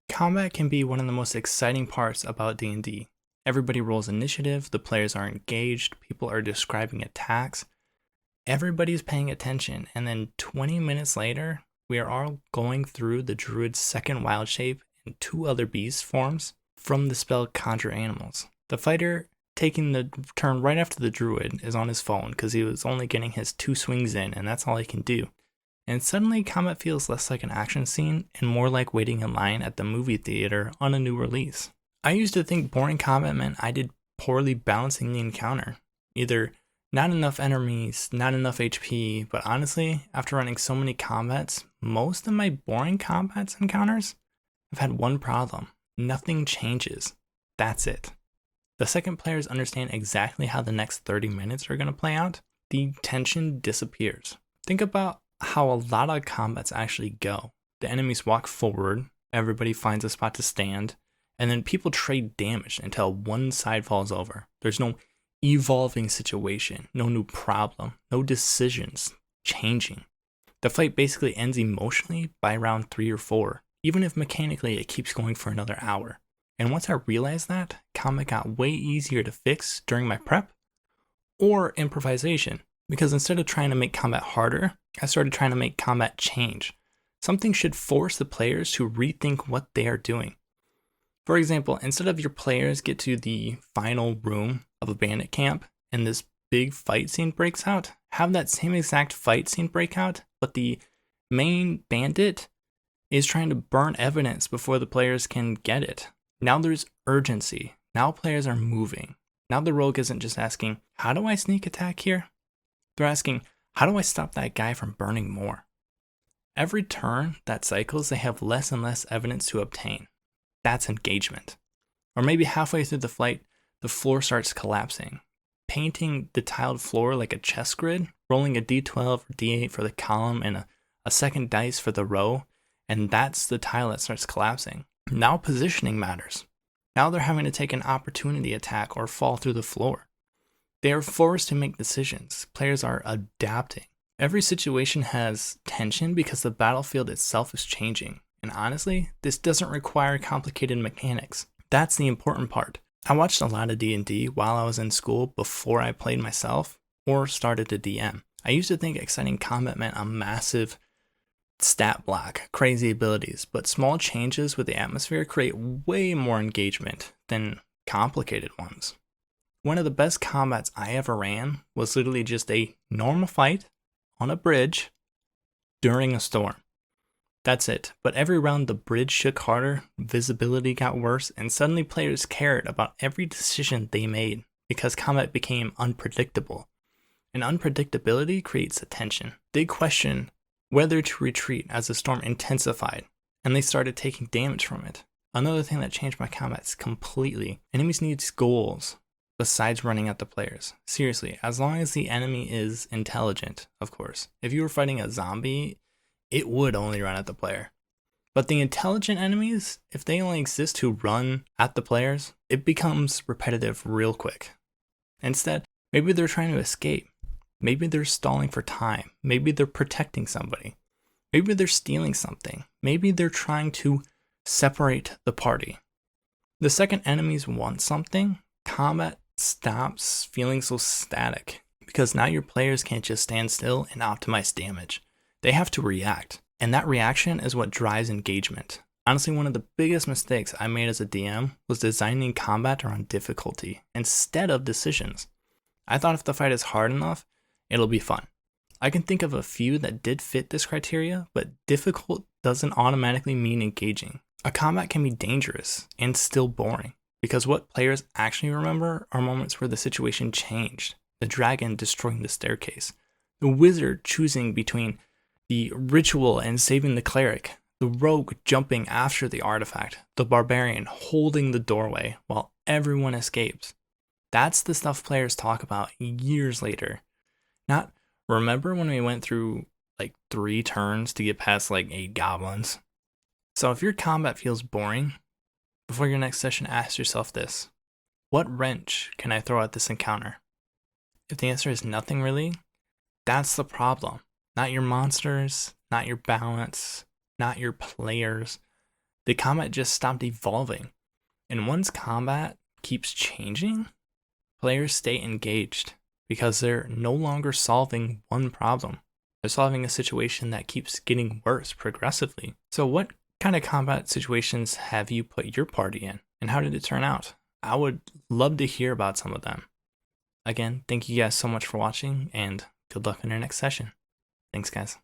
Combat can be one of the most exciting parts about D&D. Everybody rolls initiative, the players are engaged, people are describing attacks, everybody's paying attention, and then 20 minutes later, we are all going through the druid's second wild shape and two other beast forms from the spell Conjure Animals. The fighter taking the turn right after the druid is on his phone because he was only getting his 2 swings in, and that's all he can do. And suddenly combat feels less like an action scene and more like waiting in line at the movie theater on a new release. I used to think boring combat meant I did poorly balancing the encounter. Either not enough enemies, not enough HP, but honestly, after running so many combats, most of my boring combats encounters have had one problem. Nothing changes. That's it. The second players understand exactly how the next 30 minutes are going to play out, the tension disappears. Think about how a lot of combats actually go. The enemies walk forward, everybody finds a spot to stand, and then people trade damage until one side falls over. There's no evolving situation, no new problem, no decisions changing. The fight basically ends emotionally by round 3 or 4, even if mechanically it keeps going for another hour. And once I realized that, combat got way easier to fix during my prep or improvisation. Because instead of trying to make combat harder, I started trying to make combat change. Something should force the players to rethink what they are doing. For example, instead of your players get to the final room of a bandit camp and this big fight scene breaks out, have that same exact fight scene break out, but the main bandit is trying to burn evidence before the players can get it. Now there's urgency. Now players are moving. Now the rogue isn't just asking, how do I sneak attack here? They're asking, how do I stop that guy from burning more? Every turn that cycles, they have less and less evidence to obtain. That's engagement. Or maybe halfway through the fight, the floor starts collapsing. Painting the tiled floor like a chess grid, rolling a d12 or d8 for the column and a second dice for the row, and that's the tile that starts collapsing. Now positioning matters. Now they're having to take an opportunity attack or fall through the floor. They are forced to make decisions. Players are adapting. Every situation has tension because the battlefield itself is changing. And honestly, this doesn't require complicated mechanics. That's the important part. I watched a lot of D&D while I was in school before I played myself or started to DM. I used to think exciting combat meant a massive stat block, crazy abilities, but small changes with the atmosphere create way more engagement than complicated ones. One of the best combats I ever ran was literally just a normal fight on a bridge during a storm. That's it, but every round the bridge shook harder, visibility got worse, and suddenly players cared about every decision they made because combat became unpredictable. And unpredictability creates attention. They question whether to retreat as the storm intensified, and they started taking damage from it. Another thing that changed my combats completely, enemies need goals besides running at the players. Seriously, as long as the enemy is intelligent, of course. If you were fighting a zombie, it would only run at the player. But the intelligent enemies, if they only exist to run at the players, it becomes repetitive real quick. Instead, maybe they're trying to escape. Maybe they're stalling for time. Maybe they're protecting somebody. Maybe they're stealing something. Maybe they're trying to separate the party. The second enemies want something, combat stops feeling so static because now your players can't just stand still and optimize damage. They have to react, and that reaction is what drives engagement. Honestly, one of the biggest mistakes I made as a DM was designing combat around difficulty instead of decisions. I thought if the fight is hard enough, it'll be fun. I can think of a few that did fit this criteria, but difficult doesn't automatically mean engaging. A combat can be dangerous and still boring, because what players actually remember are moments where the situation changed. The dragon destroying the staircase, the wizard choosing between the ritual and saving the cleric, the rogue jumping after the artifact, the barbarian holding the doorway while everyone escapes. That's the stuff players talk about years later. Not, remember when we went through like 3 turns to get past like 8 goblins? So if your combat feels boring, before your next session ask yourself this: what wrench can I throw at this encounter? If the answer is nothing really, that's the problem. Not your monsters, not your balance, not your players. The combat just stopped evolving. And once combat keeps changing, players stay engaged because they're no longer solving one problem. They're solving a situation that keeps getting worse progressively. So what kind of combat situations have you put your party in, and how did it turn out? I would love to hear about some of them. Again, thank you guys so much for watching, and good luck in your next session. Thanks, guys.